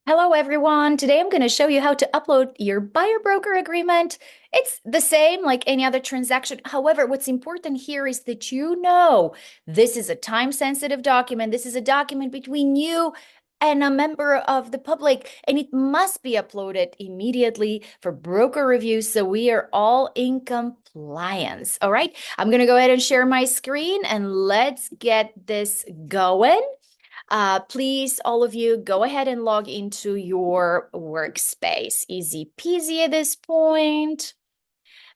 Hello, everyone. Today I'm going to show you how to upload your buyer broker agreement. It's the same like any other transaction. However, what's important here is that you know this is a time-sensitive document. This is a document between you and a member of the public, and it must be uploaded immediately for broker review so we are all in compliance. All right, I'm going to go ahead and share my screen and let's get this going. Please, all of you, go ahead and log into your workspace. Easy peasy at this point.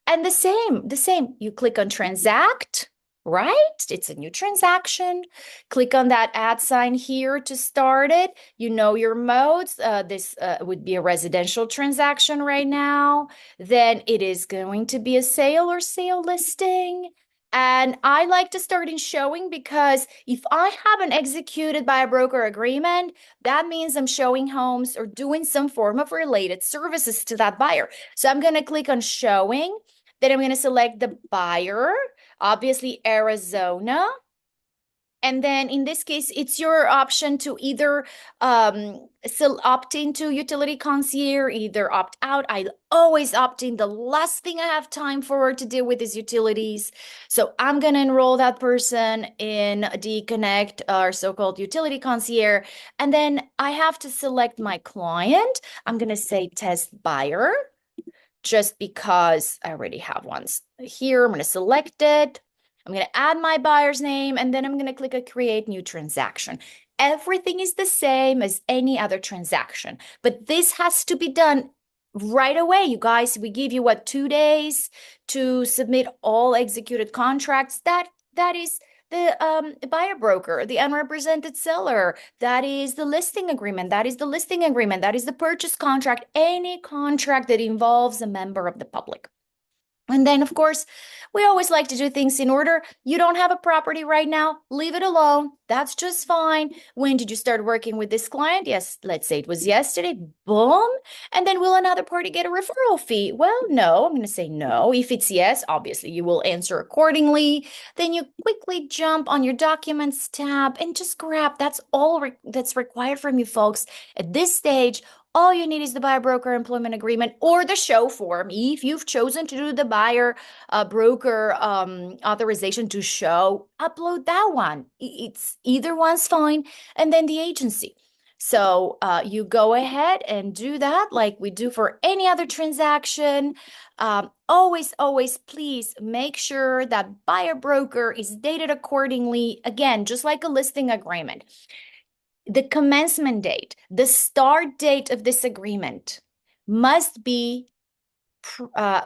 And the same. You click on transact, right? It's a new transaction. Click on that add sign here to start it. You know your modes. This would be a residential transaction right now. Then it is going to be a sale or sale listing. And I like to start in showing because if I haven't executed by a broker agreement, that means I'm showing homes or doing some form of related services to that buyer. So I'm going to click on showing. Then I'm going to select the buyer, obviously Arizona. And then in this case, it's your option to either opt into utility concierge, either opt out. I always opt in. The last thing I have time for to deal with is utilities. So I'm going to enroll that person in D-Connect, our so-called utility concierge. And then I have to select my client. I'm going to say test buyer just because I already have one here. I'm going to select it. I'm going to add my buyer's name, and then I'm going to click a create new transaction. Everything is the same as any other transaction, but this has to be done right away, you guys. We give you 2 days to submit all executed contracts. That is the buyer broker, the unrepresented seller. That is the listing agreement. That is the listing agreement. That is the purchase contract, any contract that involves a member of the public. And then, of course, we always like to do things in order. You don't have a property right now, leave it alone. That's just fine. When did you start working with this client? Yes, let's say it was yesterday. Boom. And then will another party get a referral fee? Well, no, I'm going to say no. If it's yes, obviously you will answer accordingly. Then you quickly jump on your documents tab and just grab. That's all that's required from you folks at this stage. All you need is the buyer broker employment agreement or the show form. If you've chosen to do the buyer broker authorization to show, upload that one. It's either one's fine. And then the agency. So you go ahead and do that like we do for any other transaction. Always, please make sure that buyer broker is dated accordingly. Again, just like a listing agreement. The commencement date, the start date of this agreement must be uh,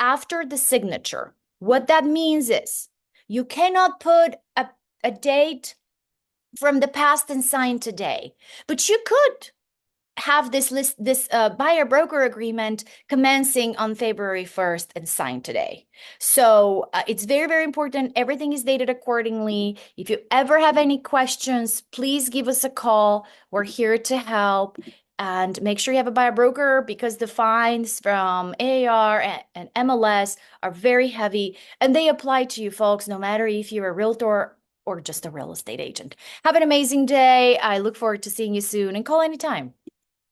after the signature. What that means is you cannot put a date from the past and sign today, but you could have this buyer broker agreement commencing on February 1st and signed today. So it's very important. Everything is dated accordingly. If you ever have any questions, please give us a call. We're here to help. And make sure you have a buyer broker because the fines from AAR and MLS are very heavy and they apply to you folks, no matter if you're a realtor or just a real estate agent. Have an amazing day. I look forward to seeing you soon and call anytime.